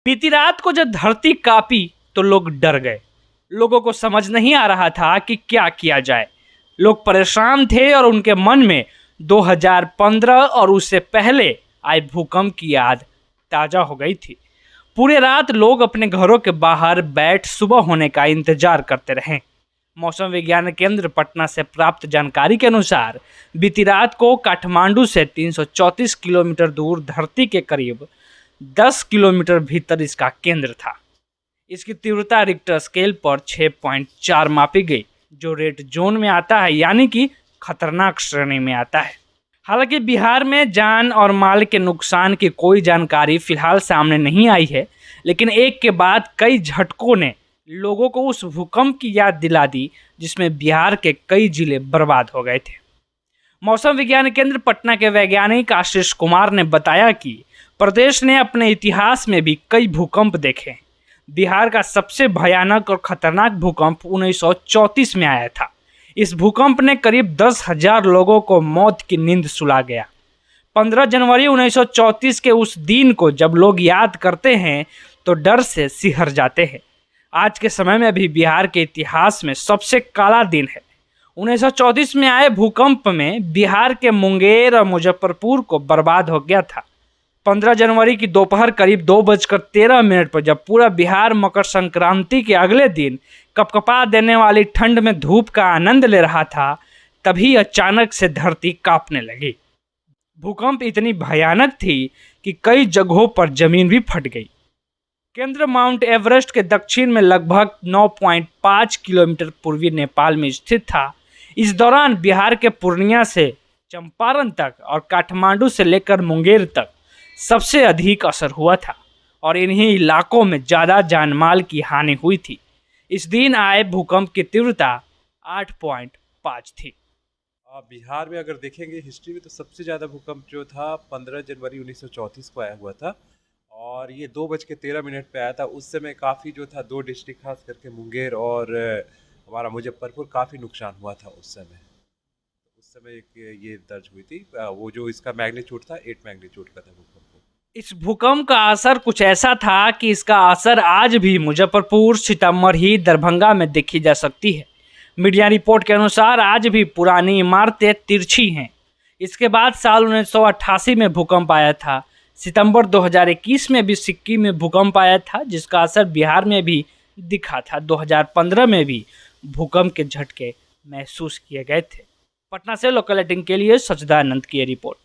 बीती रात को जब धरती कांपी तो लोग डर गए। लोगों को समझ नहीं आ रहा था कि क्या किया जाए। लोग परेशान थे और उनके मन में 2015 और उससे पहले आए भूकंप की याद ताजा हो गई थी। पूरे रात लोग अपने घरों के बाहर बैठ सुबह होने का इंतजार करते रहे। मौसम विज्ञान केंद्र पटना से प्राप्त जानकारी के अनुसार बीती रात को काठमांडू से 334 किलोमीटर दूर धरती के करीब 10 किलोमीटर भीतर इसका केंद्र था। इसकी तीव्रता रिक्टर स्केल पर 6.4 मापी गई, जो रेड जोन में आता है, यानी कि खतरनाक श्रेणी में आता है। हालांकि बिहार में जान और माल के नुकसान की कोई जानकारी फिलहाल सामने नहीं आई है, लेकिन एक के बाद कई झटकों ने लोगों को उस भूकंप की याद दिला दी जिसमें बिहार के कई जिले बर्बाद हो गए थे। मौसम विज्ञान केंद्र पटना के वैज्ञानिक आशीष कुमार ने बताया कि प्रदेश ने अपने इतिहास में भी कई भूकंप देखे हैं। बिहार का सबसे भयानक और खतरनाक भूकंप 1934 में आया था। इस भूकंप ने करीब 10,000 लोगों को मौत की नींद सुला गया। 15 जनवरी 1934 के उस दिन को जब लोग याद करते हैं तो डर से सिहर जाते हैं। आज के समय में भी बिहार के इतिहास में सबसे काला दिन है। 1934 में आए भूकंप में बिहार के मुंगेर और मुजफ्फरपुर को बर्बाद हो गया था। 15 जनवरी की दोपहर करीब 2:13 पर जब पूरा बिहार मकर संक्रांति के अगले दिन कपकपा देने वाली ठंड में धूप का आनंद ले रहा था, तभी अचानक से धरती कांपने लगी। भूकंप इतनी भयानक थी कि कई जगहों पर जमीन भी फट गई। केंद्र माउंट एवरेस्ट के दक्षिण में लगभग 9.5 किलोमीटर पूर्वी नेपाल में स्थित था। इस दौरान बिहार के पूर्णिया से चंपारण तक और काठमांडू से लेकर मुंगेर तक सबसे अधिक असर हुआ था और इन्हीं इलाकों में ज़्यादा जानमाल की हानि हुई थी। इस दिन आए भूकंप की तीव्रता 8.5 थी। बिहार में अगर देखेंगे हिस्ट्री में तो सबसे ज़्यादा भूकंप जो था 15 जनवरी 1934 को आया हुआ था और ये 2:13 पे आया था। उस समय काफ़ी जो था 2 डिस्ट्रिक्ट खास करके मुंगेर और हमारा मुजफ्फरपुर काफ़ी नुकसान हुआ था उस समय एक ये दर्ज हुई थी। वो जो इसका मैग्नीट्यूड था 8 मैग्नीट्यूड का था भूकंप। इस भूकंप का असर कुछ ऐसा था कि इसका असर आज भी मुजफ्फरपुर, सीतामढ़ी, दरभंगा में देखी जा सकती है। मीडिया रिपोर्ट के अनुसार आज भी पुरानी इमारतें तिरछी हैं। इसके बाद साल 1988 में भूकंप आया था। सितंबर 2021 में भी सिक्किम में भूकंप आया था, जिसका असर बिहार में भी दिखा था। 2015 में भी भूकंप के झटके महसूस किए गए थे। पटना से लोकल एटिंग के लिए सचदानंद की रिपोर्ट।